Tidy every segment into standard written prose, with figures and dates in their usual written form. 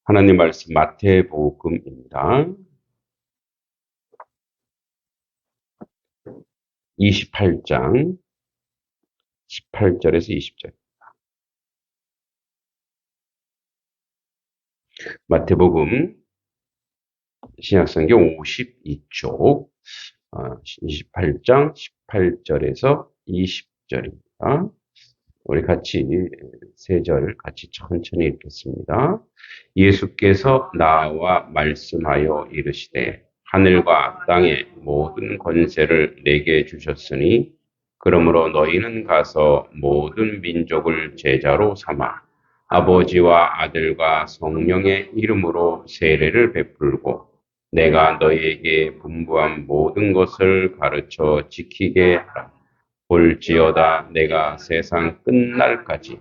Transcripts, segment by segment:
하나님 말씀 마태복음입니다. 28장 18절에서 20절. 마태복음 신약성경 52쪽 28장 18절에서 20절입니다. 우리 같이 세 절 같이 천천히 읽겠습니다. 예수께서 나와 말씀하여 이르시되 하늘과 땅의 모든 권세를 내게 주셨으니 그러므로 너희는 가서 모든 민족을 제자로 삼아 아버지와 아들과 성령의 이름으로 세례를 베풀고 내가 너희에게 분부한 모든 것을 가르쳐 지키게 하라. 볼지어다 내가 세상 끝날까지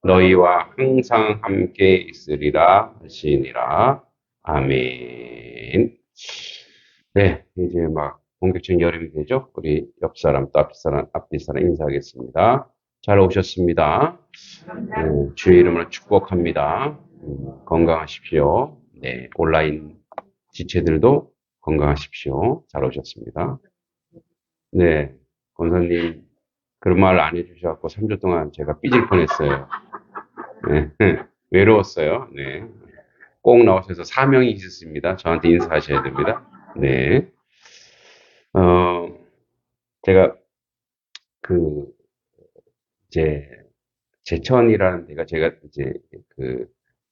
너희와 항상 함께 있으리라 하시니라. 아멘. 네, 이제 막 본격적인 여름이 되죠. 우리 옆 사람, 또 앞뒤 사람 인사하겠습니다. 잘 오셨습니다. 주의 이름으로 축복합니다. 건강하십시오. 네, 온라인 지체들도 건강하십시오. 잘 오셨습니다. 네, 권사님 그런 말 안 해주셔갖고 3주 동안 제가 삐질 뻔했어요. 네, 외로웠어요. 네, 꼭 나오셔서 사명이 있으십니다. 저한테 인사하셔야 됩니다. 네, 제가 이제 제천이라는 데가 제가 이제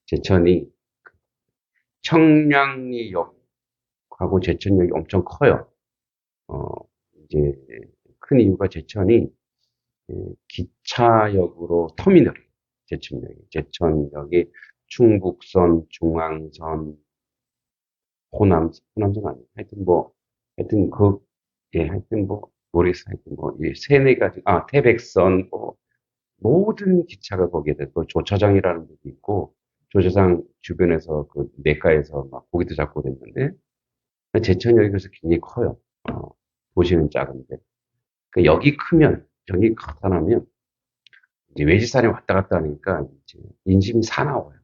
제천이 청량리역하고 제천역이 엄청 커요. 이제 큰 이유가 제천이 기차역으로 터미널이에요. 제천역이 충북선, 중앙선, 호남선 아니에요. 모르겠어요. 이 세네 가지, 태백선, 모든 기차가 거기에 되고, 조차장이라는 데도 있고, 조차장 주변에서 내과에서 막 고기도 잡고 그랬는데, 제천역이 그래서 굉장히 커요. 도시는 작은데. 여기 크면, 여기 나타나면, 이제 외지산이 왔다 갔다 하니까, 이제 인심이 사나워요.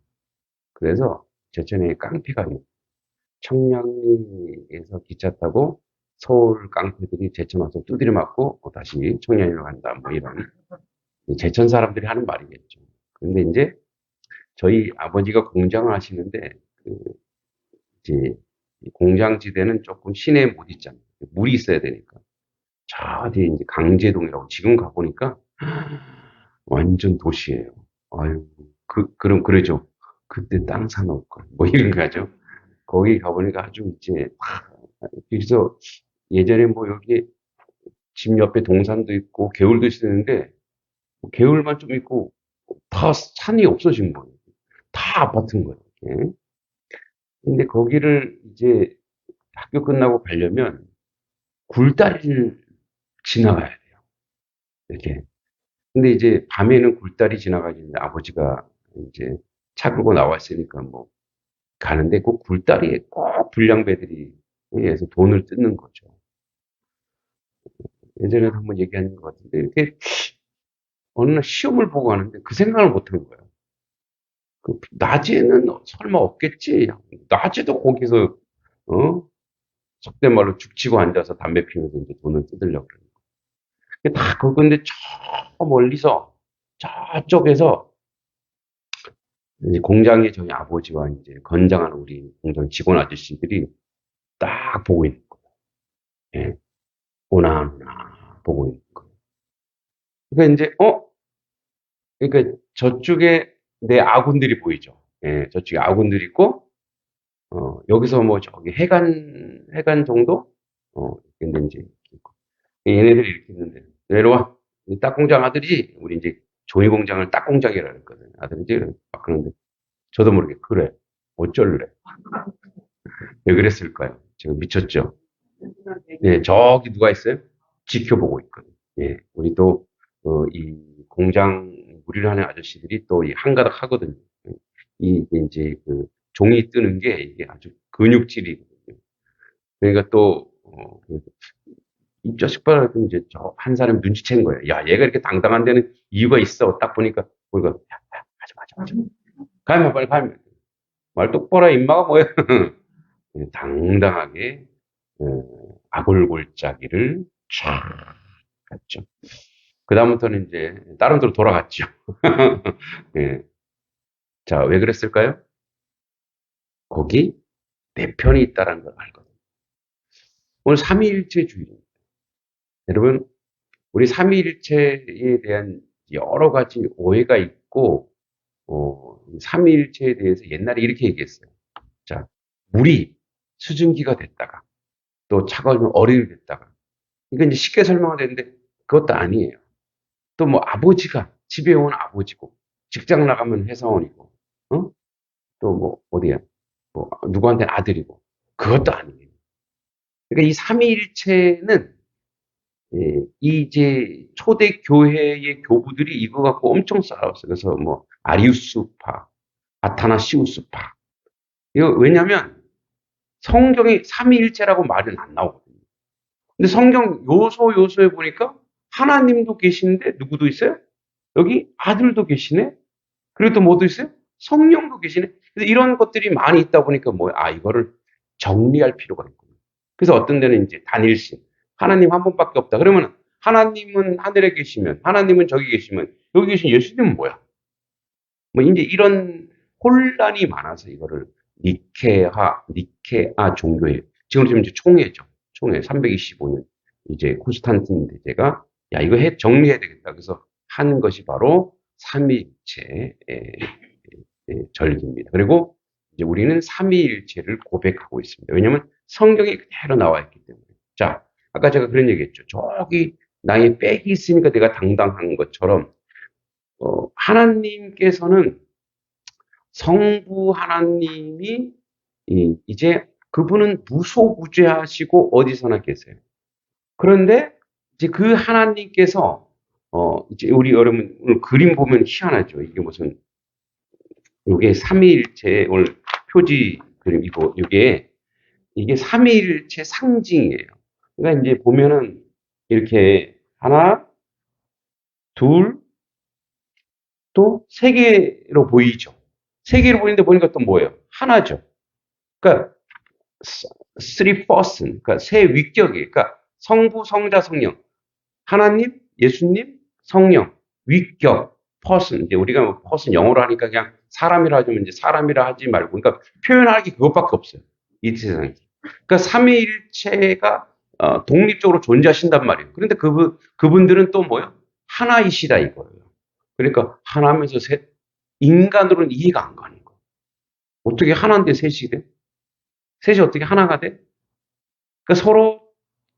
그래서 제천에 깡패가 있고, 청량리에서 기차 타고 서울 깡패들이 제천 와서 두드려 맞고 다시 청량리로 간다. 뭐 이런 제천 사람들이 하는 말이겠죠. 근데 이제 저희 아버지가 공장을 하시는데 이제 공장지대는 조금 시내에 못 있잖아요. 물이 있어야 되니까. 저 뒤에 이제 강제동이라고 지금 가보니까 완전 도시예요. 아유, 그럼 그러죠. 그때 땅 사놓을 걸. 뭐 이런 거죠. 거기 가보니까 아주 이제 그래서 예전에 뭐 여기 집 옆에 동산도 있고 개울도 있었는데 개울만 좀 있고 다 산이 없어진 거예요. 다 아파트인 거예요. 이렇게. 근데 거기를 이제 학교 끝나고 가려면 굴다리를 지나가야 돼요. 이렇게. 근데 이제 밤에는 굴다리 지나가는데 아버지가 이제 차 끌고 나왔으니까 뭐 가는데 그 굴다리에 꼭 불량배들이 의해서 돈을 뜯는 거죠. 예전에도 한번 얘기한 것 같은데 이렇게 어느 날 시험을 보고 가는데 그 생각을 못 하는 거예요. 낮에는 설마 없겠지? 낮에도 거기서 속된 말로 죽치고 앉아서 담배 피면서 이제 돈을 뜯으려고 그러는 거예요. 다 그건데 저 멀리서 저쪽에서 이제 공장에 저희 아버지와 이제 건장하는 우리 공장 직원 아저씨들이 딱 보고 있는 거예요. 예. 오나 보고 있는 거예요. 그러니까 이제 그러니까 저쪽에 내 아군들이 보이죠. 예, 저쪽에 아군들이 있고 여기서 뭐 저기 해관 정도? 근데 이제 얘네들이 이렇게 있는데 내려와. 딱 공장 아들이 우리 이제 조이 공장을 딱 공장이라 그랬거든요. 아들인지 막 그러는데 저도 모르게 그래. 어쩔래? 왜 그랬을까요? 제가 미쳤죠. 네, 저기 누가 있어요? 지켜보고 있거든요. 예, 우리 또 이 공장 무리를 하는 아저씨들이 또 이 한가닥 하거든요. 이제 종이 뜨는 게 이게 아주 근육질이거든요. 그러니까 또 이 자식 봐라 이제 저 한 사람 눈치챈 거예요. 야, 얘가 이렇게 당당한 데는 이유가 있어. 딱 보니까 우리가 야, 가자. 가면 빨리 가면. 말 똑바로 해, 임마가 뭐야? 당당하게 아골골짜기를 쫙 갔죠. 그 다음부터는 이제 다른 데로 돌아갔죠. 예. 자, 왜 그랬을까요? 거기 내 편이 있다는 걸 알거든요. 오늘 삼위일체주의. 여러분, 우리 삼위일체에 대한 여러 가지 오해가 있고, 삼위일체에 대해서 옛날에 이렇게 얘기했어요. 자, 물이 수증기가 됐다가, 또 차가우면 얼음이 됐다가, 이건 이제 쉽게 설명은 되는데, 그것도 아니에요. 또 뭐 아버지가 집에 온 아버지고, 직장 나가면 회사원이고, 어? 또 뭐 어디야? 뭐 누구한테 아들이고, 그것도 아니에요. 그러니까 이 삼위일체는 이제 초대 교회의 교부들이 이거 갖고 엄청 싸웠어요. 그래서 뭐 아리우스파, 아타나시우스파. 이거 왜냐하면 성경이 삼위일체라고 말은 안 나오거든요. 근데 성경 요소에 보니까 하나님도 계시는데 누구도 있어요? 여기 아들도 계시네. 그리고 또 뭐도 있어요? 성령도 계시네. 그래서 이런 것들이 많이 있다 보니까 뭐야? 아, 이거를 정리할 필요가 있군요. 그래서 어떤 데는 이제 단일신, 하나님 한 분밖에 없다. 그러면 하나님은 하늘에 계시면, 하나님은 저기 계시면, 여기 계신 예수님은 뭐야? 뭐 이제 이런 혼란이 많아서 이거를 니케아 종교에, 지금 이제 총회죠. 총회 325년 이제 콘스탄틴 대제가 야 이거 정리해야 되겠다. 그래서 한 것이 바로 삼위일체 절기입니다. 그리고 이제 우리는 삼위일체를 고백하고 있습니다. 왜냐하면 성경에 그대로 나와 있기 때문에. 자, 아까 제가 그런 얘기했죠. 저기 나의 백이 있으니까 내가 당당한 것처럼 하나님께서는 성부 하나님이 이제 그분은 무소부재하시고 어디서나 계세요. 그런데 이제 그 하나님께서 이제 우리 여러분 오늘 그림 보면 희한하죠. 이게 무슨 요게 삼위일체 오늘 표지 그림 이게 삼위일체 상징이에요. 그러니까 이제 보면은 이렇게 하나, 둘, 또 세 개로 보이죠. 세 개로 보이는데 보니까 또 뭐예요? 하나죠. 그러니까 three person, 그러니까 세 위격이, 그러니까 성부, 성자, 성령, 하나님, 예수님, 성령, 위격, person. 이제 우리가 뭐 person 영어로 하니까 그냥 사람이라 하지만 이제 사람이라 하지 말고, 그러니까 표현하기 그것밖에 없어요. 이 세상에. 그러니까 삼위일체가 독립적으로 존재하신단 말이에요. 그런데 그분들은 또 뭐요? 하나이시다 이거예요. 그러니까 하나면서 셋, 인간으로는 이해가 안 가는 거예요. 어떻게 하나인데 셋이 돼? 셋이 어떻게 하나가 돼? 그러니까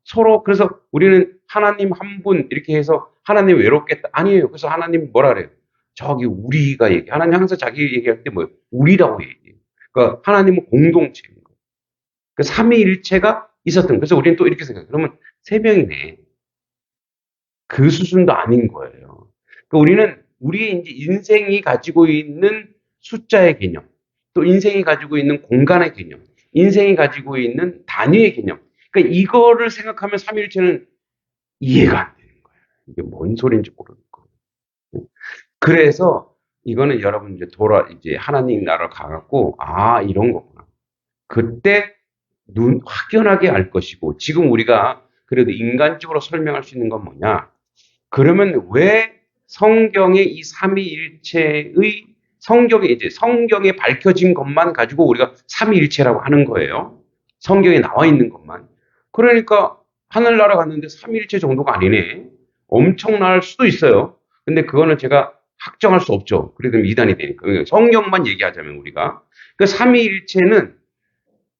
서로, 그래서 우리는 하나님 한 분, 이렇게 해서 하나님 외롭겠다. 아니에요. 그래서 하나님 뭐라 그래요? 저기 우리가 얘기해. 하나님 항상 자기 얘기할 때 뭐예요? 우리라고 얘기해요. 그러니까 하나님은 공동체인 거예요. 그 삼위일체가 있었던. 그래서 우리는 또 이렇게 생각해요. 그러면 세 명이네. 그 수준도 아닌 거예요. 그러니까 우리는 우리의 이제 인생이 가지고 있는 숫자의 개념, 또 인생이 가지고 있는 공간의 개념, 인생이 가지고 있는 단위의 개념. 그러니까 이거를 생각하면 삼위일체는 이해가 안 되는 거예요. 이게 뭔 소리인지 모르는 거예요. 그래서 이거는 여러분 이제 하나님 나라로 가갖고 이런 거구나. 그때 확연하게 알 것이고 지금 우리가 그래도 인간적으로 설명할 수 있는 건 뭐냐? 그러면 왜 성경의 이 삼위일체의 성경에 밝혀진 것만 가지고 우리가 삼위일체라고 하는 거예요. 성경에 나와 있는 것만. 그러니까 하늘나라 갔는데 삼위일체 정도가 아니네. 엄청날 수도 있어요. 근데 그거는 제가 확정할 수 없죠. 그래도 이단이 되니까. 성경만 얘기하자면 우리가. 그 삼위일체는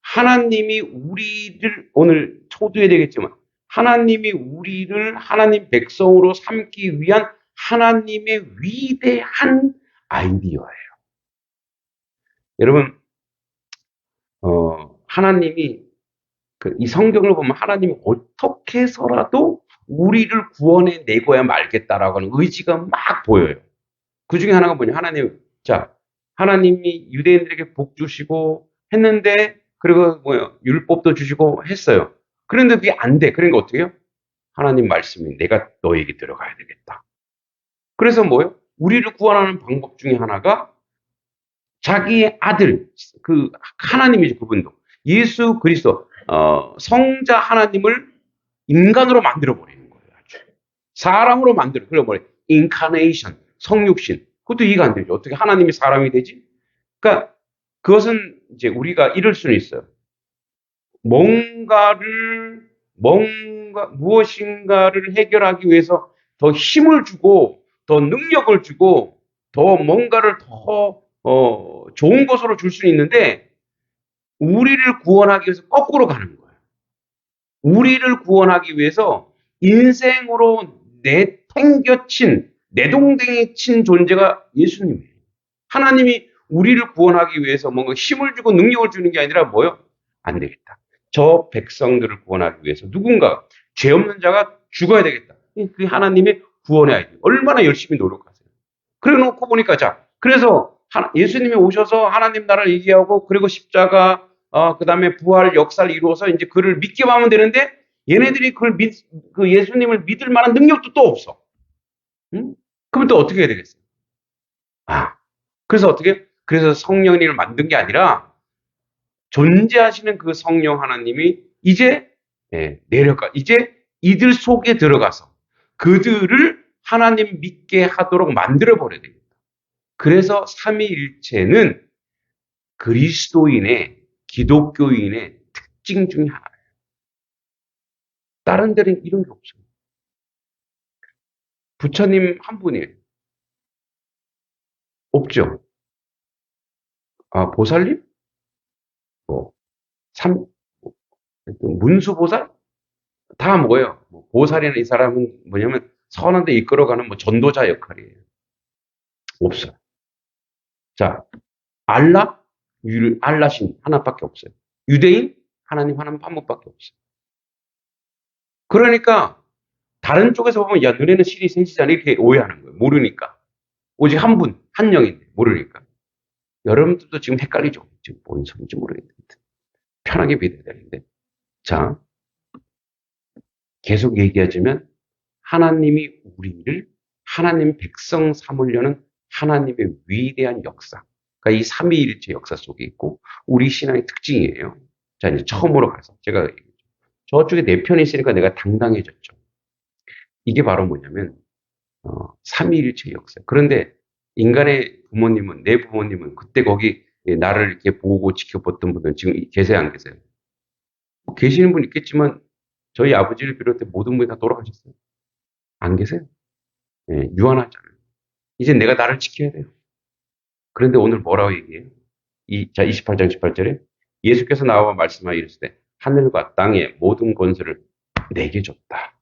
하나님이 우리를 오늘 초두해야 되겠지만 하나님이 우리를 하나님 백성으로 삼기 위한 하나님의 위대한 아이디어예요. 여러분, 하나님이 이 성경을 보면 하나님이 어떻게 해서라도 우리를 구원해 내고야 말겠다라고 하는 의지가 막 보여요. 그 중에 하나가 뭐냐? 하나님이 유대인들에게 복 주시고 했는데, 그리고 율법도 주시고 했어요. 그런데 그게 안 돼. 그러니까 어떻게 해요? 하나님 말씀이 내가 너에게 들어가야 되겠다. 그래서 뭐예요? 우리를 구원하는 방법 중에 하나가 자기의 아들, 그 하나님이죠, 그분도. 예수 그리스도, 성자 하나님을 인간으로 만들어 버리는 거예요. 아주. 사람으로 만들어 버려. 인카네이션, 성육신. 그것도 이해가 안 되죠. 어떻게 하나님이 사람이 되지? 그러니까 그것은 이제 우리가 이럴 수는 있어요. 무엇인가를 해결하기 위해서 더 힘을 주고, 더 능력을 주고, 더 뭔가를 더, 좋은 것으로 줄 수는 있는데, 우리를 구원하기 위해서 거꾸로 가는 거예요. 우리를 구원하기 위해서 인생으로 내팽겨친, 내동댕이 친 존재가 예수님이에요. 하나님이 우리를 구원하기 위해서 뭔가 힘을 주고 능력을 주는 게 아니라 뭐요? 안 되겠다. 저 백성들을 구원하기 위해서 누군가, 죄 없는 자가 죽어야 되겠다. 그 하나님의 구원의 아이디. 얼마나 열심히 노력하세요. 그래 놓고 보니까, 자, 그래서 예수님이 오셔서 하나님 나라를 얘기하고, 그리고 십자가, 그 다음에 부활 역사를 이루어서 이제 그를 믿기만 하면 되는데, 얘네들이 그 예수님을 믿을 만한 능력도 또 없어. 응? 그러면 또 어떻게 해야 되겠어요? 그래서 그래서 성령님을 만든 게 아니라, 존재하시는 그 성령 하나님이 이제, 이제 이들 속에 들어가서 그들을 하나님 믿게 하도록 만들어버려야 됩니다. 그래서 삼위일체는 그리스도인의, 기독교인의 특징 중에 하나예요. 다른 데는 이런 게 없어요. 부처님 한 분이에요. 없죠. 보살님? 뭐, 문수보살? 다 뭐예요? 보살이나 이 사람은 뭐냐면 선한 데 이끌어가는 전도자 역할이에요. 없어요. 자, 알라신 하나밖에 없어요. 유대인? 하나님 하나님 한 분밖에 없어요. 그러니까 다른 쪽에서 보면 야 너네는 신이 셋이잖아 이렇게 오해하는 거예요. 모르니까. 오직 한 분, 한 영인데 모르니까. 여러분들도 지금 헷갈리죠? 지금 뭔 소리인지 모르겠는데. 편하게 믿어야 되는데. 자, 계속 얘기하자면 하나님이 우리를 하나님 백성 삼으려는 하나님의 위대한 역사. 그러니까 이 삼위일체 역사 속에 있고 우리 신앙의 특징이에요. 자, 이제 처음으로 가서 제가 저쪽에 내 편에 있으니까 내가 당당해졌죠. 이게 바로 뭐냐면 삼위일체 역사. 그런데 인간의 부모님은 내 부모님은 그때 거기 나를 이렇게 보고 지켜봤던 분들은 지금 계세요 안 계세요? 계시는 분 있겠지만 저희 아버지를 비롯해 모든 분이 다 돌아가셨어요. 안 계세요? 유한하잖아요. 이제 내가 나를 지켜야 돼요. 그런데 오늘 뭐라고 얘기해요? 자, 28장 18절에 예수께서 나와 말씀하여 이르시되 하늘과 땅의 모든 권세를 내게 줬다.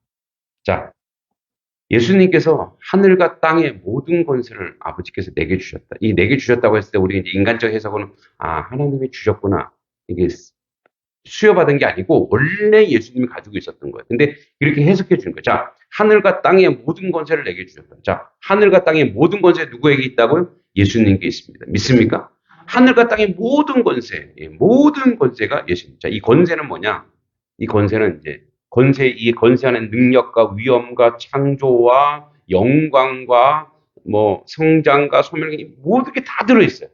자, 예수님께서 하늘과 땅의 모든 권세를 아버지께서 내게 주셨다. 이 내게 주셨다고 했을 때 우리 이제 인간적 해석은 하나님이 주셨구나. 이게 수여받은 게 아니고 원래 예수님이 가지고 있었던 거예요. 근데 이렇게 해석해 주는 거예요. 자, 하늘과 땅의 모든 권세를 내게 주셨다. 자, 하늘과 땅의 모든 권세 누구에게 있다고요? 예수님께 있습니다. 믿습니까? 하늘과 땅의 모든 권세, 모든 권세가 예수님. 자, 이 권세는 뭐냐? 이 권세는 이제 이 권세하는 능력과 위엄과 창조와 영광과 성장과 소멸, 모든 게 다 들어있어요.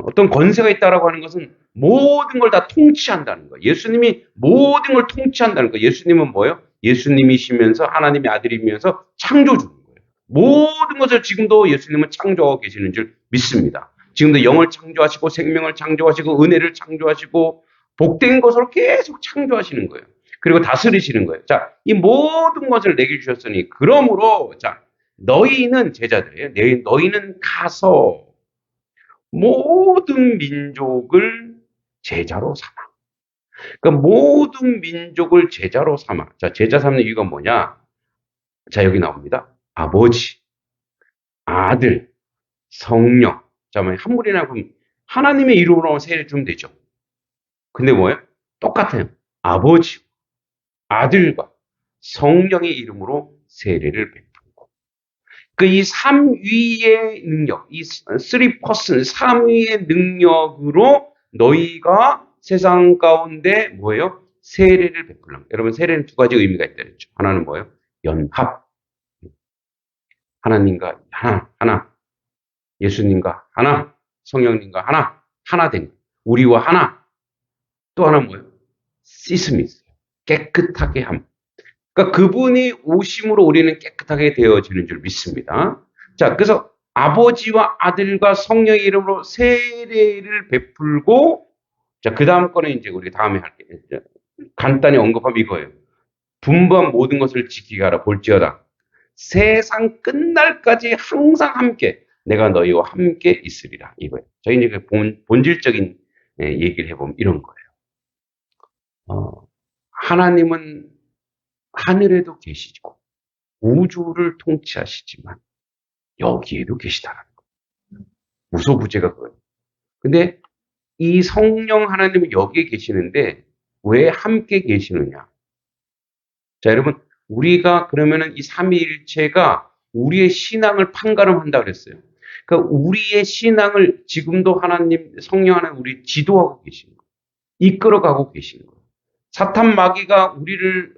어떤 권세가 있다라고 하는 것은 모든 걸 다 통치한다는 거예요. 예수님이 모든 걸 통치한다는 거예요. 예수님은 뭐예요? 예수님이시면서 하나님의 아들이면서 창조주인 거예요. 모든 것을 지금도 예수님은 창조하고 계시는 줄 믿습니다. 지금도 영을 창조하시고 생명을 창조하시고 은혜를 창조하시고 복된 것으로 계속 창조하시는 거예요. 그리고 다스리시는 거예요. 자, 이 모든 것을 내게 주셨으니 그러므로 자, 너희는 제자들이에요. 너희는 가서 모든 민족을 제자로 삼아. 그러니까 모든 민족을 제자로 삼아. 자, 제자 삼는 이유가 뭐냐? 자, 여기 나옵니다. 아버지, 아들, 성령. 자, 한물이나 그럼 하나님의 이름으로 세례 주면 되죠. 근데 뭐예요? 똑같아요. 아버지, 아들과 성령의 이름으로 세례를 베풀고. 이 삼위의 능력, 이 3퍼슨, 삼위의 능력으로 너희가 세상 가운데 뭐예요? 세례를 베풀라. 여러분, 세례는 두 가지 의미가 있다 그랬죠. 하나는 뭐예요? 연합. 하나님과 하나. 예수님과 하나. 성령님과 하나 된 거예요. 우리와 하나. 또 하나 뭐예요? 시스미 있어요. 깨끗하게 함. 그러니까 그분이 오심으로 우리는 깨끗하게 되어지는 줄 믿습니다. 자, 그래서 아버지와 아들과 성령의 이름으로 세례를 베풀고, 자, 그 다음 거는 이제 우리 다음에 할게요. 간단히 언급하면 이거예요. 분부한 모든 것을 지키게 하라. 볼지어다. 세상 끝날까지 항상 함께, 내가 너희와 함께 있으리라. 이거예요. 저희 이제 본질적인 얘기를 해보면 이런 거예요. 하나님은 하늘에도 계시고 우주를 통치하시지만 여기에도 계시다라는 거예요. 무소부재가 그거예요. 근데 이 성령 하나님은 여기에 계시는데 왜 함께 계시느냐? 자, 여러분, 우리가 그러면은 이 삼위일체가 우리의 신앙을 판가름한다 그랬어요. 그러니까 우리의 신앙을 지금도 하나님, 성령 하나님 우리 지도하고 계신 거예요. 이끌어가고 계신 거예요. 사탄 마귀가 우리를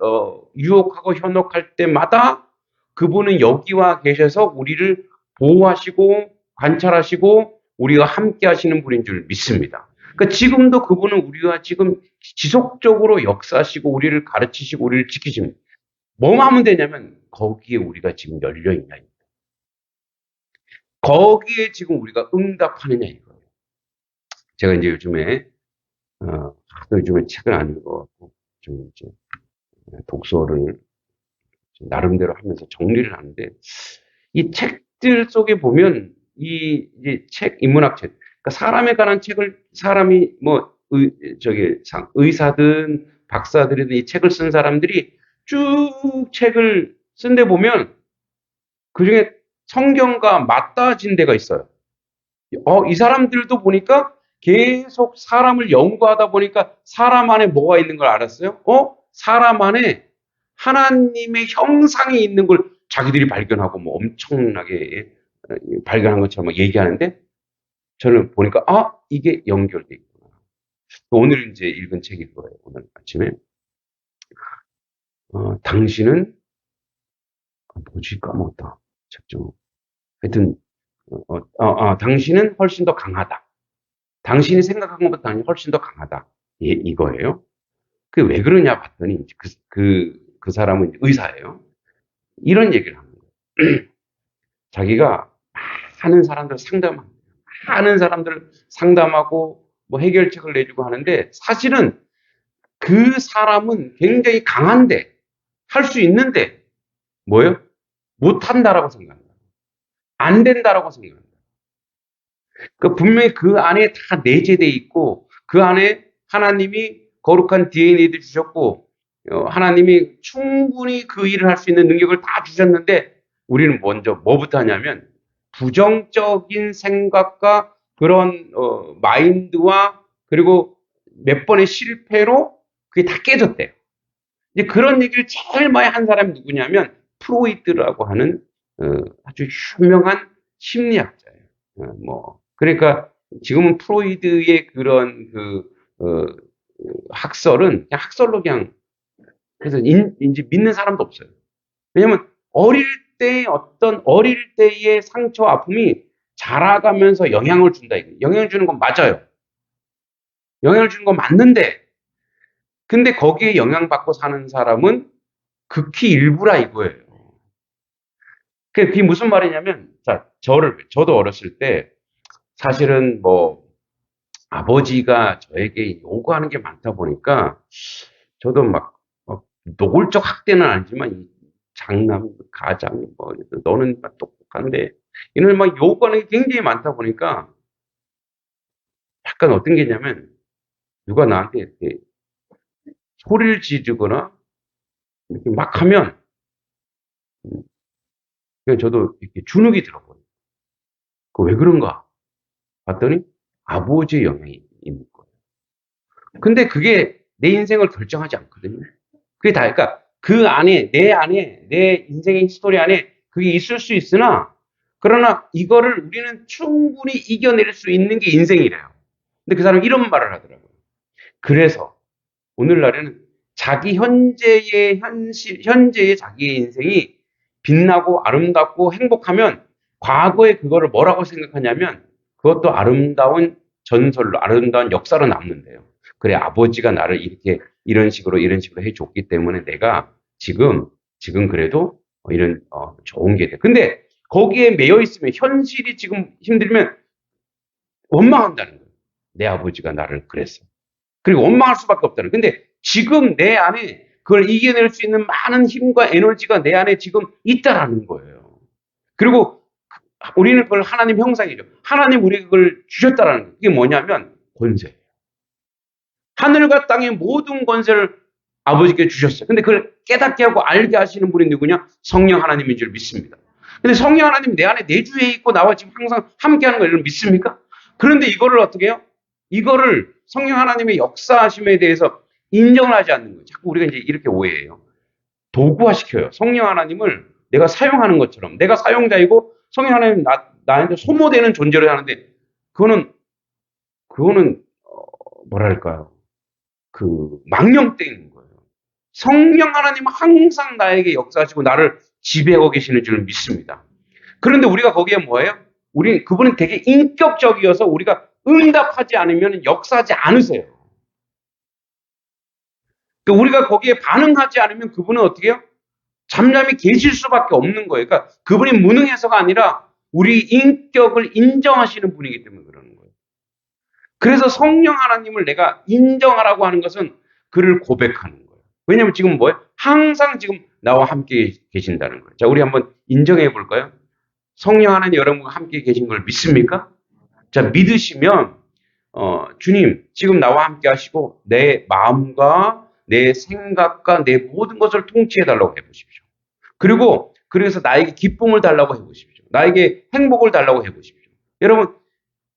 유혹하고 현혹할 때마다 그분은 여기와 계셔서 우리를 보호하시고 관찰하시고 우리가 함께 하시는 분인 줄 믿습니다. 그러니까 지금도 그분은 우리와 지금 지속적으로 역사하시고 우리를 가르치시고 우리를 지키십니다. 뭐만 하면 되냐면 거기에 우리가 지금 열려있냐. 거기에 지금 우리가 응답하느냐 이거예요. 제가 이제 요즘에 요즘에 책을 안 읽어갖고 좀 이제 독서를 나름대로 하면서 정리를 하는데 이 책들 속에 보면 이 이제 책 인문학 책, 그러니까 사람에 관한 책을 사람이 뭐 의사든 박사들이든 이 책을 쓴 사람들이 쭉 책을 쓴 데 보면 그 중에 성경과 맞닿아진 데가 있어요. 이 사람들도 보니까 계속 사람을 연구하다 보니까 사람 안에 뭐가 있는 걸 알았어요? 사람 안에 하나님의 형상이 있는 걸 자기들이 발견하고 뭐 엄청나게 발견한 것처럼 얘기하는데 저는 보니까 이게 연결돼 있구나. 오늘 이제 읽은 책이 그거예요. 오늘 아침에 당신은 뭐지 까먹었다. 책 좀 하여튼 당신은 훨씬 더 강하다. 당신이 생각한 것보다 당신이 훨씬 더 강하다. 이거예요. 그게 왜 그러냐 봤더니 그 사람은 의사예요. 이런 얘기를 하는 거예요. 자기가 많은 사람들 상담하고 뭐 해결책을 내주고 하는데 사실은 그 사람은 굉장히 강한데 할 수 있는데 뭐예요? 못한다라고 생각합니다. 안 된다라고 생각합니다. 그러니까 분명히 그 안에 다 내재되어 있고 그 안에 하나님이 거룩한 DNA도 주셨고 하나님이 충분히 그 일을 할 수 있는 능력을 다 주셨는데 우리는 먼저 뭐부터 하냐면 부정적인 생각과 그런 마인드와 그리고 몇 번의 실패로 그게 다 깨졌대요. 이제 그런 얘기를 제일 많이 한 사람이 누구냐면 프로이트라고 하는 아주 유명한 심리학자예요. 그러니까 지금은 프로이드의 그런 학설은 그냥 학설로 그냥 그래서 이제 믿는 사람도 없어요. 왜냐면 어릴 때의 상처 아픔이 자라가면서 영향을 준다. 영향을 주는 건 맞아요. 영향을 주는 건 맞는데 근데 거기에 영향받고 사는 사람은 극히 일부라 이거예요. 그게 무슨 말이냐면 자, 저도 어렸을 때 사실은 뭐 아버지가 저에게 요구하는 게 많다 보니까 저도 막 노골적 학대는 아니지만 장남, 가장 뭐 너는 똑똑한데 이런 막 요구하는 게 굉장히 많다 보니까 약간 어떤 게 있냐면 누가 나한테 이렇게 소리를 지르거나 이렇게 막 하면 그냥 저도 이렇게 주눅이 들어버려요. 왜 그런가 봤더니 아버지의 영향이 있는 거예요. 근데 그게 내 인생을 결정하지 않거든요. 그게 다, 그러니까 내 인생의 스토리 안에 그게 있을 수 있으나, 그러나 이거를 우리는 충분히 이겨낼 수 있는 게 인생이래요. 근데 그 사람은 이런 말을 하더라고요. 그래서 오늘날에는 자기 현재의 자기의 인생이 빛나고 아름답고 행복하면 과거에 그거를 뭐라고 생각하냐면 그것도 아름다운 전설로, 아름다운 역사로 남는데요. 그래, 아버지가 나를 이런 식으로 해줬기 때문에 내가 지금 그래도 이런, 좋은 게 돼. 근데 거기에 매여 있으면, 현실이 지금 힘들면 원망한다는 거예요. 내 아버지가 나를 그랬어. 그리고 원망할 수밖에 없다는 거예요. 근데 지금 내 안에 그걸 이겨낼 수 있는 많은 힘과 에너지가 내 안에 지금 있다라는 거예요. 그리고 우리는 그걸 하나님 형상이죠. 하나님 우리에게 그걸 주셨다라는 거예요. 이게 뭐냐면 권세예요. 하늘과 땅의 모든 권세를 아버지께 주셨어요. 근데 그걸 깨닫게 하고 알게 하시는 분이 누구냐? 성령 하나님인 줄 믿습니다. 근데 성령 하나님 내 안에 내주에 있고 나와 지금 항상 함께하는 걸 믿습니까? 그런데 이거를 어떻게 해요? 이거를 성령 하나님의 역사하심에 대해서 인정을 하지 않는 거예요. 자꾸 우리가 이제 이렇게 오해해요. 도구화시켜요. 성령 하나님을 내가 사용하는 것처럼. 내가 사용자이고 성령 하나님 나한테 소모되는 존재로 하는데 그거는 뭐랄까요? 망령되는 거예요. 성령 하나님은 항상 나에게 역사하시고 나를 지배하고 계시는 줄 믿습니다. 그런데 우리가 거기에 뭐예요? 그분은 되게 인격적이어서 우리가 응답하지 않으면 역사하지 않으세요. 그러니까 우리가 거기에 반응하지 않으면 그분은 어떻게 해요? 잠잠히 계실 수밖에 없는 거예요. 그러니까 그분이 무능해서가 아니라 우리 인격을 인정하시는 분이기 때문에 그러는 거예요. 그래서 성령 하나님을 내가 인정하라고 하는 것은 그를 고백하는 거예요. 왜냐하면 지금 뭐예요? 항상 지금 나와 함께 계신다는 거예요. 자, 우리 한번 인정해 볼까요? 성령 하나님 여러분과 함께 계신 걸 믿습니까? 자, 믿으시면 주님 지금 나와 함께 하시고 내 마음과 내 생각과 내 모든 것을 통치해 달라고 해보십시오. 그리고 그래서 나에게 기쁨을 달라고 해보십시오. 나에게 행복을 달라고 해보십시오. 여러분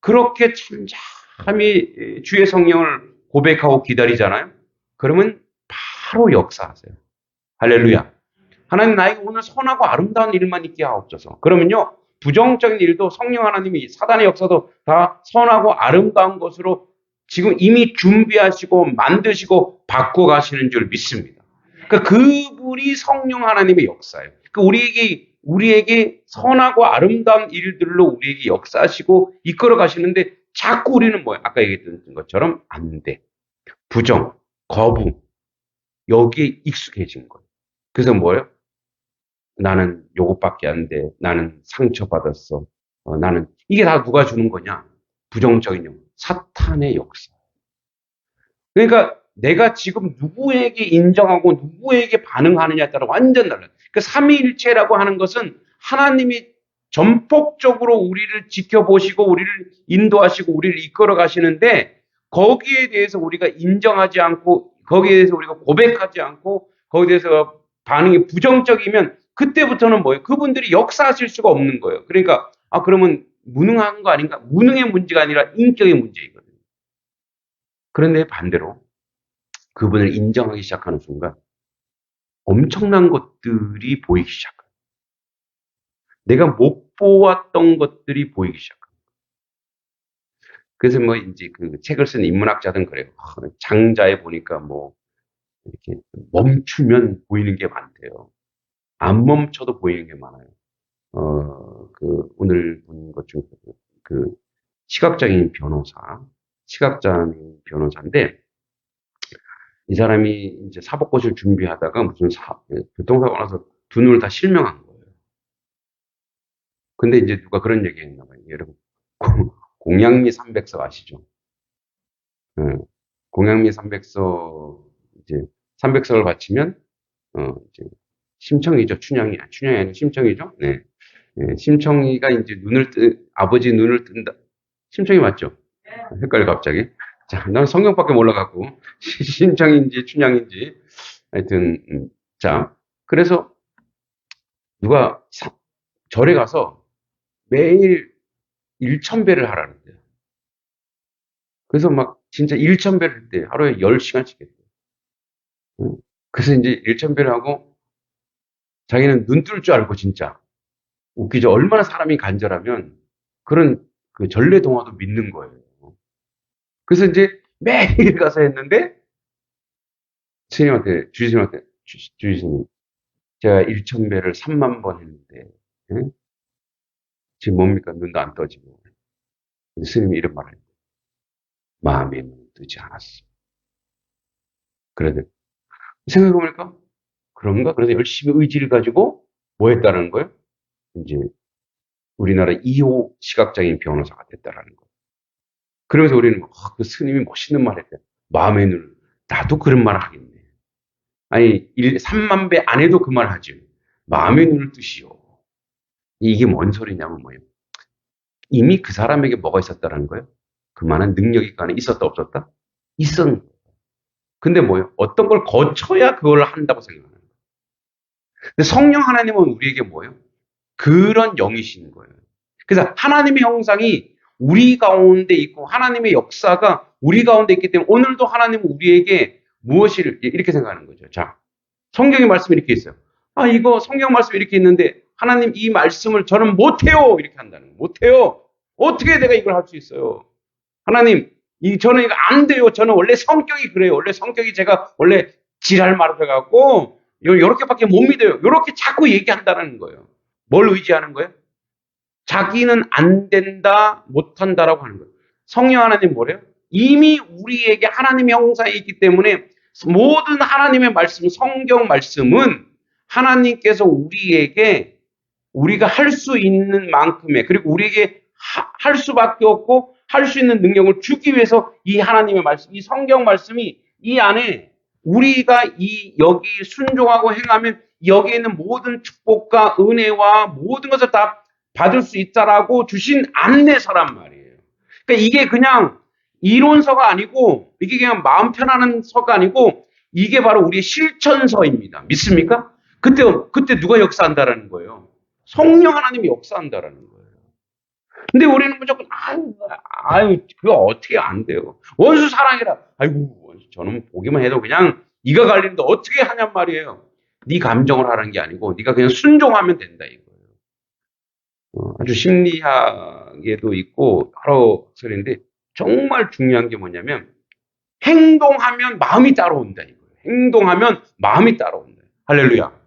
그렇게 참참히 주의 성령을 고백하고 기다리잖아요. 그러면 바로 역사하세요. 할렐루야. 하나님 나에게 오늘 선하고 아름다운 일만 있게 하옵소서. 그러면요. 부정적인 일도 성령 하나님이 사단의 역사도 다 선하고 아름다운 것으로 지금 이미 준비하시고 만드시고 바꿔가시는 줄 믿습니다. 그러니까 그분이 성령 하나님의 역사예요. 그러니까 우리에게 선하고 아름다운 일들로 우리에게 역사하시고 이끌어 가시는데 자꾸 우리는 뭐예요? 아까 얘기했던 것처럼 안 돼. 부정, 거부, 여기에 익숙해진 거예요. 그래서 뭐예요? 나는 요것밖에 안 돼. 나는 상처받았어. 이게 다 누가 주는 거냐? 부정적인 영, 사탄의 역사. 그러니까 내가 지금 누구에게 인정하고 누구에게 반응하느냐에 따라 완전 달라요. 그 삼위일체라고 하는 것은 하나님이 전폭적으로 우리를 지켜보시고 우리를 인도하시고 우리를 이끌어 가시는데 거기에 대해서 우리가 인정하지 않고 거기에 대해서 우리가 고백하지 않고 거기에 대해서 반응이 부정적이면 그때부터는 뭐예요? 그분들이 역사하실 수가 없는 거예요. 그러니까 그러면 무능한 거 아닌가? 무능의 문제가 아니라 인격의 문제이거든요. 그런데 반대로 그분을 인정하기 시작하는 순간 엄청난 것들이 보이기 시작해요. 내가 못 보았던 것들이 보이기 시작해요. 그래서 뭐 이제 그 책을 쓴 인문학자들은 그래요. 장자에 보니까 뭐 이렇게 멈추면 보이는 게 많대요. 안 멈춰도 보이는 게 많아요. 오늘 본 것 중에 그 시각장애인 변호사인데 이 사람이 이제 사법고시를 준비하다가 무슨 교통사고 나서 두 눈을 다 실명한 거예요. 근데 이제 누가 그런 얘기 했나 봐요. 여러분, 공양미 300석 아시죠? 네. 공양미 300석, 이제 300석을 바치면, 이제 심청이죠. 춘향이 아니라 심청이죠. 네. 네. 심청이가 이제 아버지 눈을 뜬다. 심청이 맞죠? 헷갈려, 갑자기. 자, 난 성경밖에 몰라갖고, 심청인지 춘향인지, 하여튼, 자, 그래서 누가 절에 가서 매일 1,000배를 하라는데요. 그래서 막 진짜 1,000배를 했대요. 하루에 10시간씩 했대요. 그래서 이제 1,000배를 하고 자기는 눈 뜰 줄 알고 진짜 웃기죠. 얼마나 사람이 간절하면 그런 그 전래동화도 믿는 거예요. 그래서 이제 매일 가서 했는데 주지스님한테 제가 1,000배를 3만 번 했는데 지금 뭡니까? 눈도 안 떠지고. 스님이 이런 말을 해요. 마음의 눈은 뜨지 않았어. 그래도 생각해보니까 그런가? 그래서 열심히 의지를 가지고 뭐 했다는 거예요? 이제 우리나라 2호 시각장애인 변호사가 됐다라는 거예요. 그러면서 우리는 그 스님이 멋있는 말 했대. 마음의 눈을. 나도 그런 말 하겠네. 아니, 3만 배 안 해도 그 말 하지. 마음의 눈을 뜨시오. 이게 뭔 소리냐면 뭐예요? 이미 그 사람에게 뭐가 있었다라는 거예요? 그만한 능력이 그 안에 있었다 없었다? 있었는 거예요. 근데 뭐예요? 어떤 걸 거쳐야 그걸 한다고 생각하는 거예요. 근데 성령 하나님은 우리에게 뭐예요? 그런 영이신 거예요. 그래서 하나님의 형상이 우리 가운데 있고 하나님의 역사가 우리 가운데 있기 때문에 오늘도 하나님은 우리에게 무엇을 이렇게 생각하는 거죠. 자, 성경의 말씀이 이렇게 있어요. 아, 이거 성경 말씀이 이렇게 있는데 하나님 이 말씀을 저는 못해요. 이렇게 한다는 거예요. 못해요. 어떻게 내가 이걸 할 수 있어요? 하나님, 저는 이거 안 돼요. 저는 원래 성격이 그래요. 원래 성격이 제가 원래 지랄 말해갖고 요렇게밖에 못 믿어요. 요렇게 자꾸 얘기한다는 거예요. 뭘 의지하는 거예요? 자기는 안 된다, 못한다라고 하는 거예요. 성령 하나님 뭐래요? 이미 우리에게 하나님의 형상이 있기 때문에 모든 하나님의 말씀, 성경 말씀은 하나님께서 우리에게 우리가 할 수 있는 만큼의 그리고 우리에게 할 수밖에 없고 할 수 있는 능력을 주기 위해서 이 하나님의 말씀, 이 성경 말씀이 이 안에 우리가 여기 순종하고 행하면 여기에 있는 모든 축복과 은혜와 모든 것을 다 받을 수 있다라고 주신 안내서란 말이에요. 그러니까 이게 그냥 이론서가 아니고 이게 그냥 마음 편안한 서가 아니고 이게 바로 우리의 실천서입니다. 믿습니까? 그때 누가 역사한다라는 거예요? 성령 하나님이 역사한다라는 거예요. 근데 우리는 무조건 그거 어떻게 안 돼요? 원수 사랑해라. 아이고 원수 저는 보기만 해도 그냥 이가 갈리는데 어떻게 하냔 말이에요. 네 감정을 하는 게 아니고 네가 그냥 순종하면 된다 이거예요. 아주 심리학에도 있고 여러 설인데 정말 중요한 게 뭐냐면 행동하면 마음이 따라온다 이거예요. 행동하면 마음이 따라온다. 할렐루야.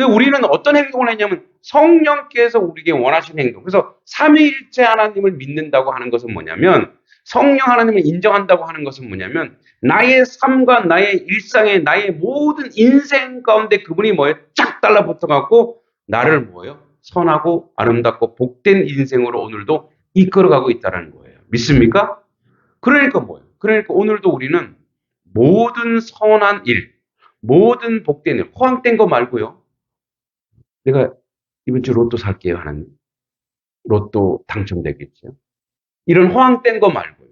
우리는 어떤 행동을 했냐면 성령께서 우리에게 원하시는 행동. 그래서 삼위일체 하나님을 믿는다고 하는 것은 뭐냐면 성령 하나님을 인정한다고 하는 것은 뭐냐면 나의 삶과 나의 일상에 나의 모든 인생 가운데 그분이 뭐예요? 쫙 달라붙어갖고 나를 뭐예요? 선하고 아름답고 복된 인생으로 오늘도 이끌어가고 있다는 거예요. 믿습니까? 그러니까 뭐예요? 그러니까 오늘도 우리는 모든 선한 일, 모든 복된 일, 허황된 거 말고요. 내가 이번 주 로또 살게요, 하나님. 로또 당첨되겠죠. 이런 허황된 거 말고요.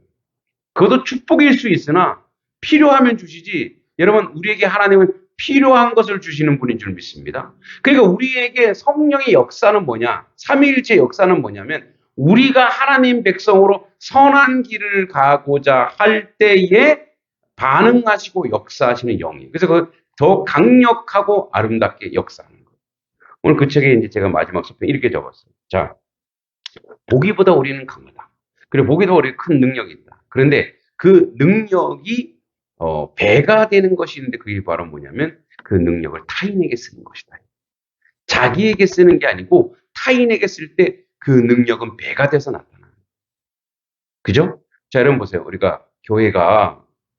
그것도 축복일 수 있으나 필요하면 주시지. 여러분, 우리에게 하나님은 필요한 것을 주시는 분인 줄 믿습니다. 그러니까 우리에게 성령의 역사는 뭐냐? 삼위일체 역사는 뭐냐면 우리가 하나님 백성으로 선한 길을 가고자 할 때에 반응하시고 역사하시는 영이에요. 그래서 더 강력하고 아름답게 역사하는 거예요. 오늘 그 책에 이제 제가 마지막 소평 이렇게 적었어요. 자, 보기보다 우리는 강하다. 그리고 보기보다 우리는 큰 능력이 있다. 그런데 그 능력이 배가 되는 것이 있는데 그게 바로 뭐냐면 그 능력을 타인에게 쓰는 것이다. 자기에게 쓰는 게 아니고 타인에게 쓸 때 그 능력은 배가 돼서 나타나요. 그죠? 자, 여러분 보세요. 우리가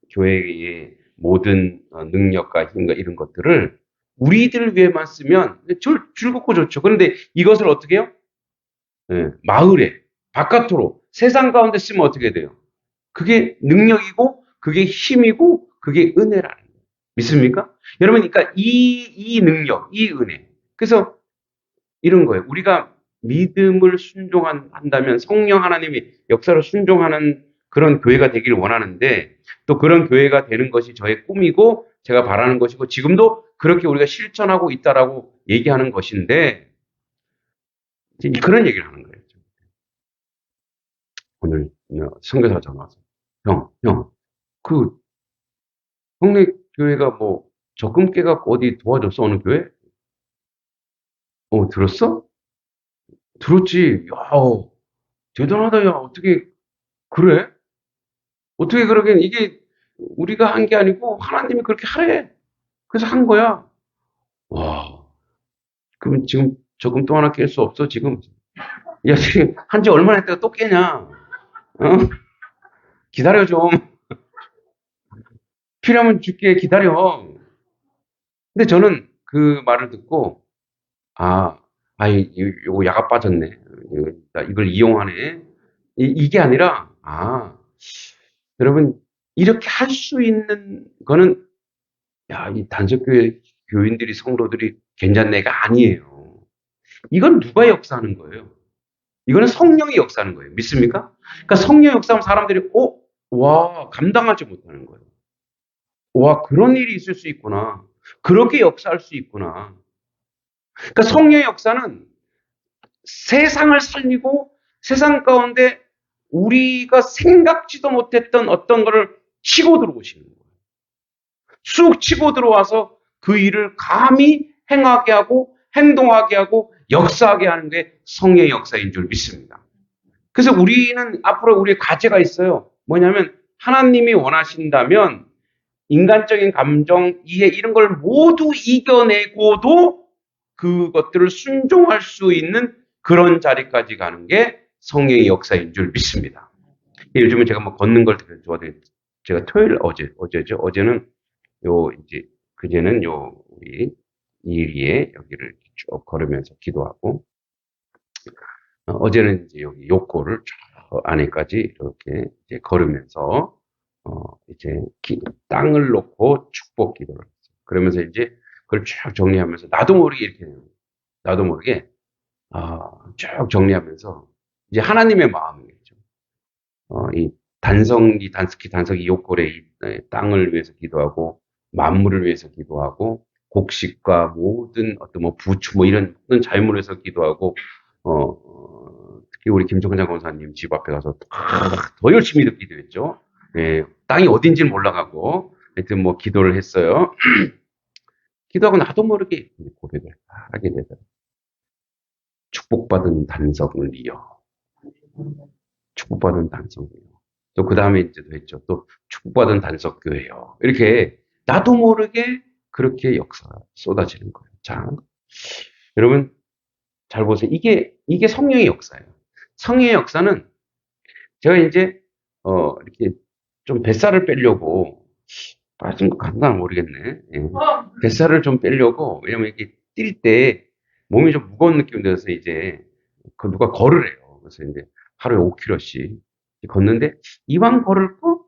교회의 모든 능력과 힘과 이런 것들을 우리들 위해만 쓰면 즐겁고 좋죠. 그런데 이것을 어떻게 해요? 마을에, 바깥으로, 세상 가운데 쓰면 어떻게 돼요? 그게 능력이고, 그게 힘이고, 그게 은혜라는 거예요. 믿습니까? 여러분, 그러니까 이 능력, 이 은혜. 그래서 이런 거예요. 우리가 믿음을 순종한다면 성령 하나님이 역사로 순종하는 그런 교회가 되기를 원하는데 또 그런 교회가 되는 것이 저의 꿈이고 제가 바라는 것이고 지금도 그렇게 우리가 실천하고 있다라고 얘기하는 것인데 그런 얘기를 하는 거예요. 오늘 선교사가 전화 와서 그 형네 교회가 뭐 적금 깨갖고 어디 도와줬어 어느 교회? 들었어? 들었지. 야, 대단하다. 야, 어떻게 그래? 어떻게 그러긴 이게 우리가 한 게 아니고 하나님이 그렇게 하래. 그래서 한 거야. 와, 그럼 지금 적금 또 하나 깰 수 없어 지금? 야, 지금 한 지 얼마나 했다가 또 깨냐? 어? 기다려 좀. 필요하면 줄게. 기다려. 근데 저는 그 말을 듣고 아, 요거 야가 빠졌네. 이걸 이용하네. 이게 아니라 여러분 이렇게 할 수 있는 거는 이 단석교회 교인들이 성도들이 괜찮네가 아니에요. 이건 누가 역사하는 거예요? 이거는 성령이 역사하는 거예요. 믿습니까? 그러니까 성령이 역사하면 사람들이 와, 감당하지 못하는 거예요. 와, 그런 일이 있을 수 있구나. 그렇게 역사할 수 있구나. 그러니까 성령의 역사는 세상을 살리고 세상 가운데 우리가 생각지도 못했던 어떤 것을 치고 들어오시는 거예요. 쑥 치고 들어와서 그 일을 감히 행하게 하고 행동하게 하고 역사하게 하는 게 성령의 역사인 줄 믿습니다. 그래서 우리는 앞으로 우리의 과제가 있어요. 뭐냐면 하나님이 원하신다면 인간적인 감정, 이해 이런 걸 모두 이겨내고도 그것들을 순종할 수 있는 그런 자리까지 가는 게 성령의 역사인 줄 믿습니다. 요즘은 제가 뭐 걷는 걸 되게 좋아해요. 제가 토요일 어제죠. 어제는 이제 그제는 우리 이리에 여기를 쭉 걸으면서 기도하고 어제는 이제 여기 욕고를 저 안에까지 이렇게 이제 걸으면서 이제 땅을 놓고 축복 기도를 했어요. 그러면서 이제 그걸 쭉 정리하면서 나도 모르게 이렇게 나도 모르게 쭉 정리하면서 이제 하나님의 마음이겠죠. 이 단석이 욕골의 이 땅을 위해서 기도하고 만물을 위해서 기도하고 곡식과 모든 어떤 뭐 부추 뭐 이런 모든 자연물을 위해서 기도하고 특히 우리 김종장 권사님 집 앞에 가서 더 열심히 기도했죠. 예, 땅이 어딘지는 몰라가고 하여튼 뭐 기도를 했어요. 기도하고 나도 모르게 고백을 하게 되더라고요. 축복받은 단석을 이어 축복받은 단석이요. 또 그 다음에 이제 또 했죠. 또 축복받은 단석교회요. 이렇게 나도 모르게 그렇게 역사가 쏟아지는 거예요. 자, 여러분 잘 보세요. 이게 성령의 역사예요. 성령의 역사는 제가 이제 이렇게 좀 뱃살을 빼려고 빠진 것 같나 모르겠네. 예. 뱃살을 좀 빼려고 왜냐면 이렇게 뛸 때 몸이 좀 무거운 느낌이 들어서 이제 그 누가 걸으래요. 그래서 이제 하루에 5km씩 걷는데 이왕 걸을 거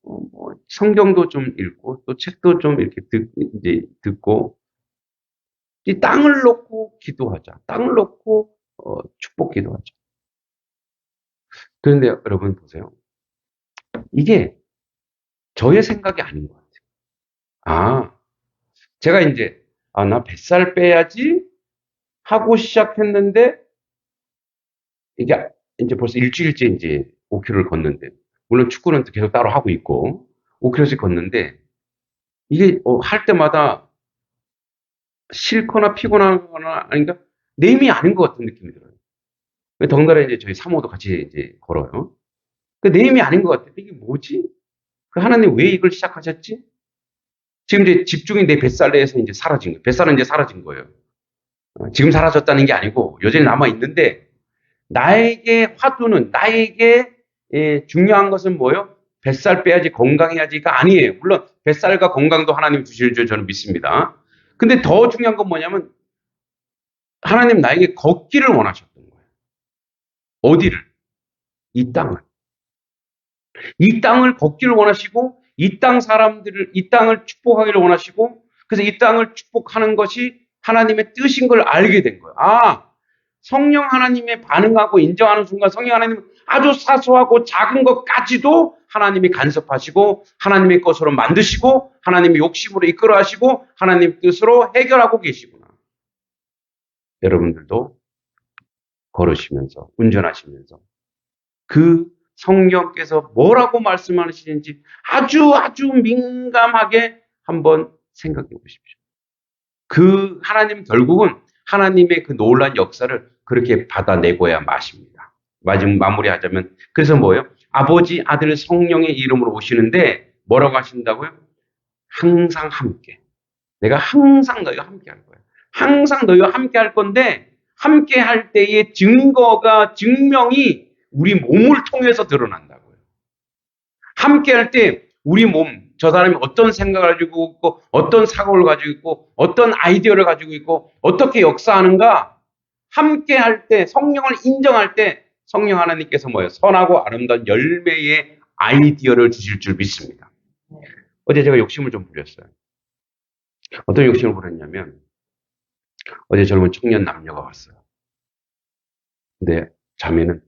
뭐 성경도 좀 읽고 또 책도 좀 이렇게 이제 듣고 이 땅을 놓고 기도하자. 땅을 놓고 축복 기도하자. 그런데 여러분 보세요. 이게 저의 생각이 아닌 것 같아요. 제가 이제 나 뱃살 빼야지 하고 시작했는데 이게 이제 벌써 일주일째 이제 5km를 걷는데 물론 축구는 계속 따로 하고 있고 5km씩 걷는데 이게 할 때마다 싫거나 피곤하거나 아닌가 내 힘이 아닌 것 같은 느낌이 들어요. 덩달아 이제 저희 사모도 같이 이제 걸어요. 내 힘이 아닌 것 같아요. 이게 뭐지? 하나님 왜 이걸 시작하셨지? 지금 이제 집중이 내 뱃살에서 이제 사라진 거예요. 뱃살은 이제 사라진 거예요. 지금 사라졌다는 게 아니고 여전히 남아 있는데 나에게 화두는 나에게 중요한 것은 뭐예요? 뱃살 빼야지 건강해야지가 아니에요. 물론 뱃살과 건강도 하나님 주시는 줄 저는 믿습니다. 근데 더 중요한 건 뭐냐면 하나님 나에게 걷기를 원하셨던 거예요. 어디를? 이 땅을. 이 땅을 걷기를 원하시고 이 땅 사람들을 이 땅을 축복하기를 원하시고 그래서 이 땅을 축복하는 것이 하나님의 뜻인 걸 알게 된 거예요. 성령 하나님의 반응하고 인정하는 순간 성령 하나님은 아주 사소하고 작은 것까지도 하나님이 간섭하시고 하나님의 것으로 만드시고 하나님의 욕심으로 이끌어 하시고 하나님 뜻으로 해결하고 계시구나. 여러분들도 걸으시면서 운전하시면서 그 성령께서 뭐라고 말씀하시는지 아주 민감하게 한번 생각해 보십시오. 그 하나님 결국은 하나님의 그 놀라운 역사를 그렇게 받아내고야 마십니다. 마무리하자면 그래서 뭐예요? 아버지, 아들, 성령의 이름으로 오시는데 뭐라고 하신다고요? 항상 함께. 내가 항상 너희와 함께 할 거야. 항상 너희와 함께 할 건데 함께 할 때의 증명이 우리 몸을 통해서 드러난다고요. 함께 할 때 우리 몸, 저 사람이 어떤 생각을 가지고 있고, 어떤 사고를 가지고 있고, 어떤 아이디어를 가지고 있고, 어떻게 역사하는가, 함께 할 때, 성령을 인정할 때, 성령 하나님께서 뭐예요? 선하고 아름다운 열매의 아이디어를 주실 줄 믿습니다. 어제 제가 욕심을 좀 부렸어요. 어떤 욕심을 부렸냐면, 어제 젊은 청년 남녀가 왔어요. 근데 자매는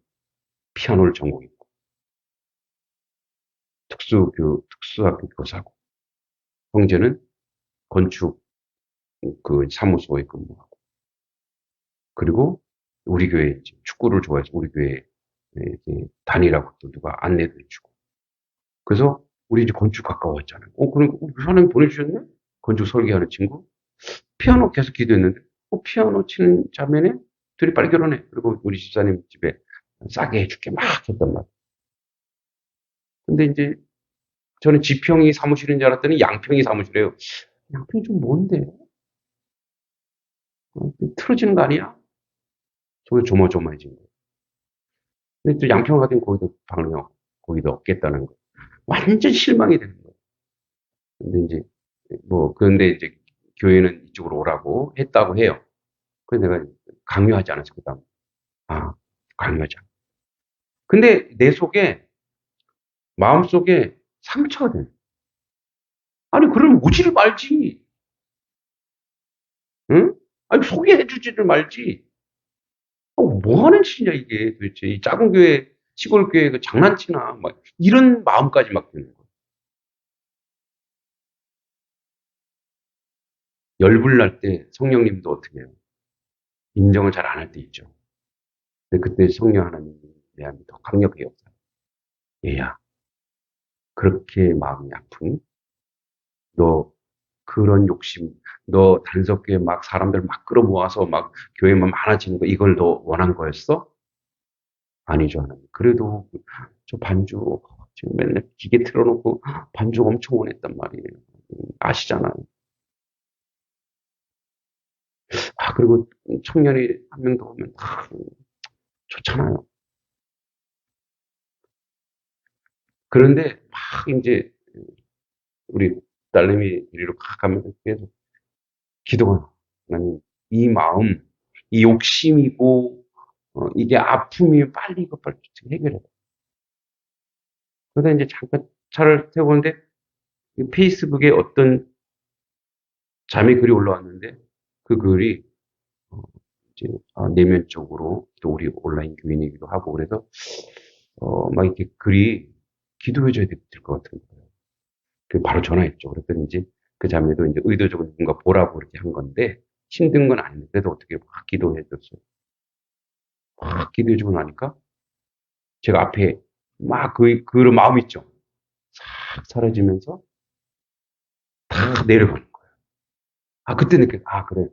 피아노를 전공했고, 특수학교 교사고, 형제는 건축 사무소에 근무하고, 그리고 우리 교회 축구를 좋아해서 우리 교회 이렇게 다니라고 또 누가 안내도 해주고. 그래서 우리 이제 건축 가까웠잖아요. 그러니까 그 사람이 보내주셨네? 건축 설계하는 친구? 피아노 계속 기도했는데, 피아노 치는 자매네? 둘이 빨리 결혼해. 그리고 우리 집사님 집에 싸게 해줄게 막 했단 말이에요. 근데 이제 저는 지평이 사무실인 줄 알았더니 양평이 사무실이에요. 양평이 좀 뭔데? 틀어지는 거 아니야? 속에 조마조마해진 거예요. 근데 또 양평 가더니 거기도 방을 거기도 없겠다는 거. 완전 실망이 되는 거예요. 근데 이제 그런데 이제 교회는 이쪽으로 오라고 했다고 해요. 그래서 내가 강요하지 않았어, 그 다음. 강요하지 않아. 근데 내 속에, 마음속에 상처가 돼. 아니, 그럼 오지를 말지. 응? 아니, 소개해주지를 말지. 뭐 하는 짓이냐, 이게 도대체. 이 작은 교회, 시골 교회 그 장난치나, 막, 이런 마음까지 막 드는 거예요. 열불날 때 성령님도 어떻게 해요? 인정을 잘 안 할 때 있죠. 근데 그때 성령 하나님이 내 안에 더 강력하게 없어요. 얘야, 그렇게 마음이 아픈, 너 그런 욕심, 너 단속교회 막 사람들 막 끌어모아서 막 교회만 많아지는 거, 이걸 너 원한 거였어? 아니죠, 하나님. 그래도 저 반주, 지금 맨날 기계 틀어놓고 반주 엄청 원했단 말이에요. 아시잖아요. 그리고 청년이 한 명 더 오면 좋잖아요. 그런데 막 이제 우리 딸내미 이리로 가면서 계속 기도가, 하나님, 이 마음, 이 욕심이고, 이게 아픔이 빨리 이거 빨리 해결해. 그러다 이제 잠깐 차를 태우고 오는데 페이스북에 어떤 자매 글이 올라왔는데 그 글이 이제 내면적으로 또 우리 온라인 교인이기도 하고 그래서 막 이렇게 글이 기도해줘야 될 것 같은 거예요. 그 바로 전화했죠. 그랬더니 이제 그 자매도 이제 의도적으로 뭔가 보라고 이렇게 한 건데 힘든 건 아닌데 그래도 어떻게 막 기도해줬어요. 막 기도해주고 나니까 제가 앞에 막 그 마음 있죠. 싹 사라지면서 탁 내려가는 거예요. 그때 그래.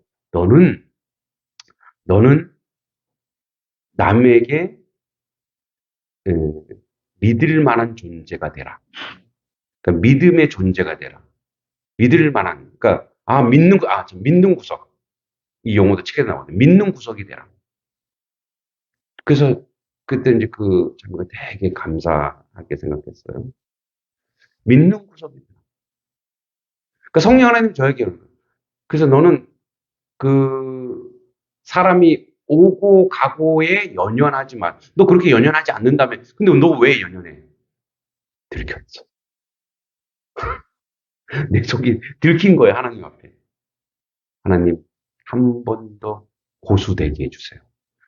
너는 남에게 에, 믿을 만한 존재가 되라. 그러니까 믿음의 존재가 되라. 믿을 만한, 그러니까, 믿는 구석. 이 용어도 책에 나오는데, 믿는 구석이 되라. 그래서 그때 이제 그 장면이 되게 감사하게 생각했어요. 믿는 구석이 되라. 그러니까 성령 하나님 저에게, 그래서 너는 그 사람이 오고 가고에 연연하지만, 너 그렇게 연연하지 않는다며. 근데 너 왜 연연해? 들켰어. 내 속이 들킨 거예요, 하나님 앞에. 하나님, 한 번 더 고수되게 해주세요.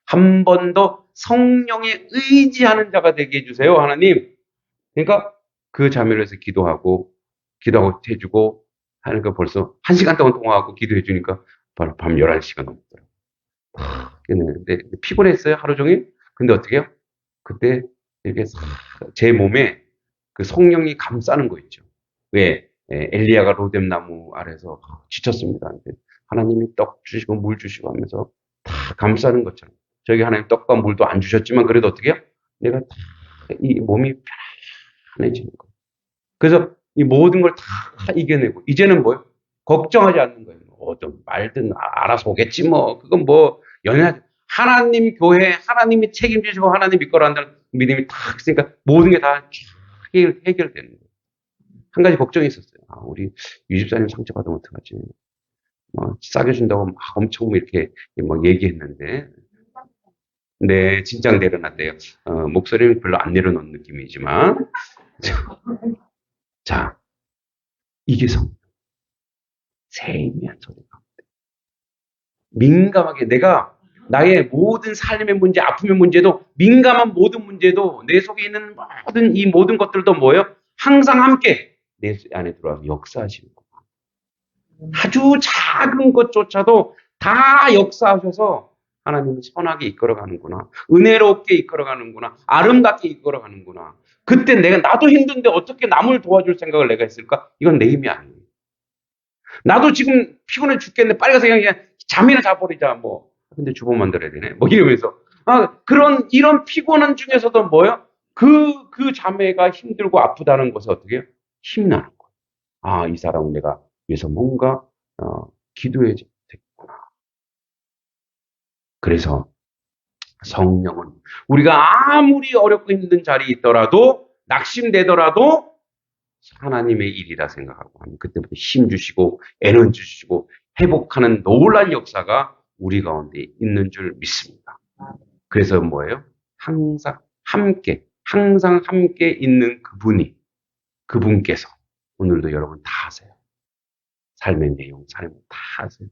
한 번 더 성령에 의지하는 자가 되게 해주세요, 하나님. 그러니까 그 자매를 해서 기도하고 해주고 하는 거 벌써 1시간 동안 통화하고 기도해주니까 바로 밤 11시가 넘더라고요. 근데 피곤했어요, 하루 종일. 근데 어떻게 해요? 그때 이렇게 제 몸에 그 성령이 감싸는 거 있죠. 왜? 엘리야가 로뎀 나무 아래서 지쳤습니다. 하나님이 떡 주시고 물 주시고 하면서 다 감싸는 것처럼. 저기 하나님 떡과 물도 안 주셨지만 그래도 어떻게 해요? 내가 다 이 몸이 편안해지는 거예요. 그래서 이 모든 걸 다 이겨내고 이제는 뭐예요? 걱정하지 않는 거예요. 어떤 말든 알아서 오겠지 뭐. 그건 뭐 연연 하나님 교회 하나님이 책임지시고 하나님 믿거라 한다는 믿음이 탁 있으니까 모든 게 다 해결되는 거예요. 한 가지 걱정이 있었어요. 우리 유집사님 상처받으면 어떡하지? 싸게 준다고 막 엄청 이렇게 막 얘기했는데, 네, 진작 내려놨대요. 목소리는 별로 안 내려놓은 느낌이지만. 자, 이게 세미한 소리가. 민감하게 내가 나의 모든 삶의 문제, 아픔의 문제도, 민감한 모든 문제도, 내 속에 있는 이 모든 것들도 뭐예요? 항상 함께 내 안에 들어와서 역사하시는 거예요. 아주 작은 것조차도 다 역사하셔서 하나님은 선하게 이끌어가는구나. 은혜롭게 이끌어가는구나. 아름답게 이끌어가는구나. 그때 나도 힘든데 어떻게 남을 도와줄 생각을 내가 했을까? 이건 내 힘이 아니에요. 나도 지금 피곤해 죽겠는데 빨리 가서 그냥 잠이나 자버리자. 근데 주보 만들어야 되네. 이러면서. 이런 피곤한 중에서도 뭐요? 그 자매가 힘들고 아프다는 것을 어떻게 해요? 힘이 나는 거예요. 이 사람은 내가 위해서 뭔가, 기도해 됐구나. 그래서 성령은 우리가 아무리 어렵고 힘든 자리에 있더라도, 낙심되더라도 하나님의 일이라 생각하고 그때부터 힘 주시고 에너지 주시고 회복하는 놀라운 역사가 우리 가운데 있는 줄 믿습니다. 그래서 뭐예요? 항상 함께 있는 그분께서 오늘도 여러분 다 하세요. 삶의 내용, 삶을 다 하세요.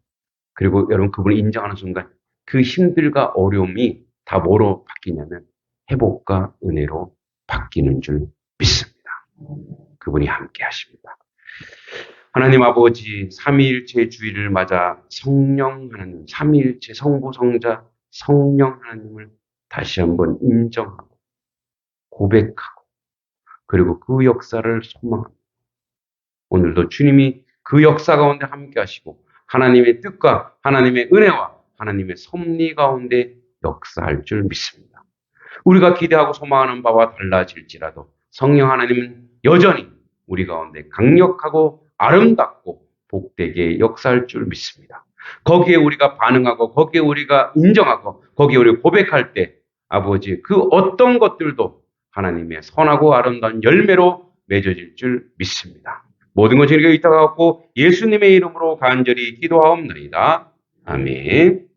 그리고 여러분 그분을 인정하는 순간 그 힘들과 어려움이 다 뭐로 바뀌냐면 회복과 은혜로 바뀌는 줄 믿습니다. 그분이 함께 하십니다. 하나님 아버지, 삼위일체 주일을 맞아 성령 하나님, 삼위일체 성부, 성자, 성령 하나님을 다시 한번 인정하고 고백하고 그리고 그 역사를 소망합니다. 오늘도 주님이 그 역사 가운데 함께 하시고 하나님의 뜻과 하나님의 은혜와 하나님의 섭리 가운데 역사할 줄 믿습니다. 우리가 기대하고 소망하는 바와 달라질지라도 성령 하나님은 여전히 우리 가운데 강력하고 아름답고 복되게 역사할 줄 믿습니다. 거기에 우리가 반응하고 거기에 우리가 인정하고 거기에 우리가 고백할 때 아버지 그 어떤 것들도 하나님의 선하고 아름다운 열매로 맺어질 줄 믿습니다. 모든 것이 이렇게 있다가 갖고 예수님의 이름으로 간절히 기도하옵나이다. 아멘.